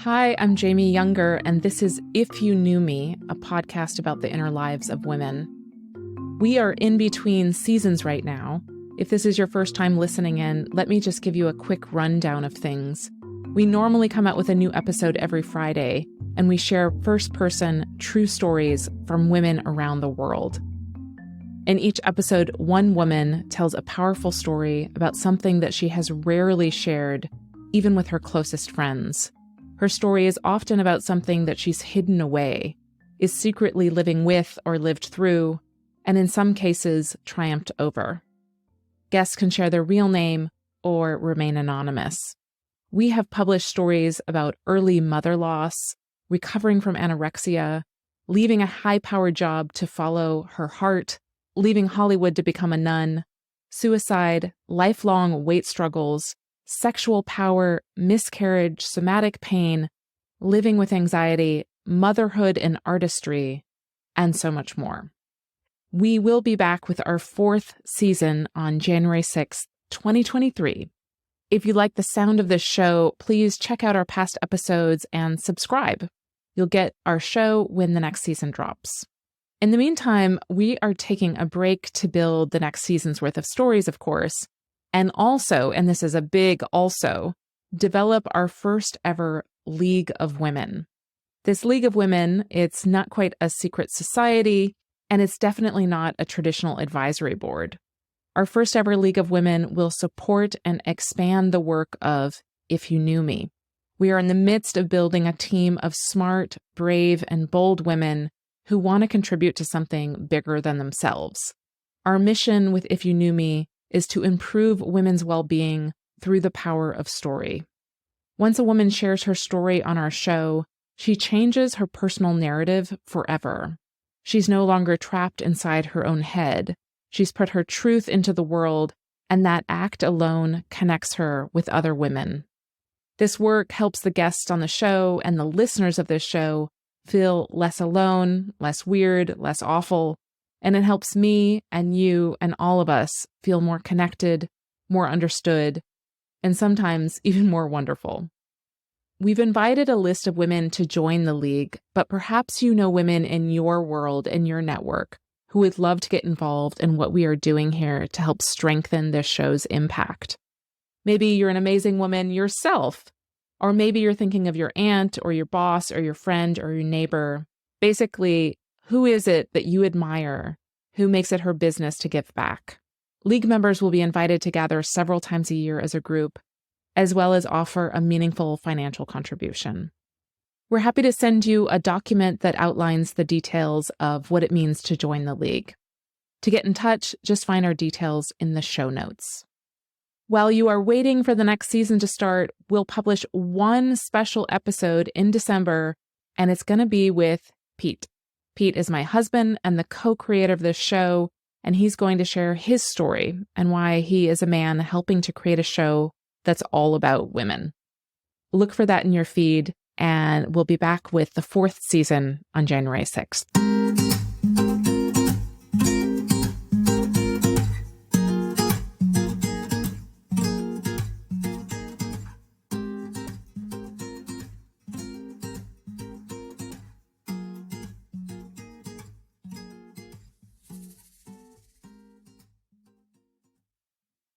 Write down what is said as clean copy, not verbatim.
Hi, I'm Jamie Yuenger, and this is If You Knew Me, a podcast about the inner lives of women. We are in between seasons right now. If this is your first time listening in, let me just give you a quick rundown of things. We normally come out with a new episode every Friday, and we share first-person, true stories from women around the world. In each episode, one woman tells a powerful story about something that she has rarely shared, even with her closest friends. Her story is often about something that she's hidden away, is secretly living with or lived through, and in some cases, triumphed over. Guests can share their real name or remain anonymous. We have published stories about early mother loss, recovering from anorexia, leaving a high-powered job to follow her heart, leaving Hollywood to become a nun, suicide, lifelong weight struggles, sexual power, miscarriage, somatic pain, living with anxiety, motherhood and artistry, and so much more. We will be back with our fourth season on January 6th, 2023. If you like the sound of this show, please check out our past episodes and subscribe. You'll get our show when the next season drops. In the meantime, we are taking a break to build the next season's worth of stories, of course, and also, and this is a big also, develop our first ever League of Women. This League of Women, it's not quite a secret society, and it's definitely not a traditional advisory board. Our first ever League of Women will support and expand the work of If You Knew Me. We are in the midst of building a team of smart, brave, and bold women who want to contribute to something bigger than themselves. Our mission with If You Knew Me is to improve women's well-being through the power of story. Once a woman shares her story on our show, she changes her personal narrative forever. She's no longer trapped inside her own head. She's put her truth into the world, and that act alone connects her with other women. This work helps the guests on the show and the listeners of this show feel less alone, less weird, less awful, and it helps me and you and all of us feel more connected, more understood, and sometimes even more wonderful. We've invited a list of women to join the League, but perhaps you know women in your world and your network who would love to get involved in what we are doing here to help strengthen this show's impact. Maybe you're an amazing woman yourself, or maybe you're thinking of your aunt or your boss or your friend or your neighbor. Basically, who is it that you admire who makes it her business to give back? League members will be invited to gather several times a year as a group, as well as offer a meaningful financial contribution. We're happy to send you a document that outlines the details of what it means to join the League. To get in touch, just find our details in the show notes. While you are waiting for the next season to start, we'll publish one special episode in December, and it's going to be with Pete. Pete is my husband and the co-creator of this show, and he's going to share his story and why he is a man helping to create a show that's all about women. Look for that in your feed, and we'll be back with the fourth season on January 6th.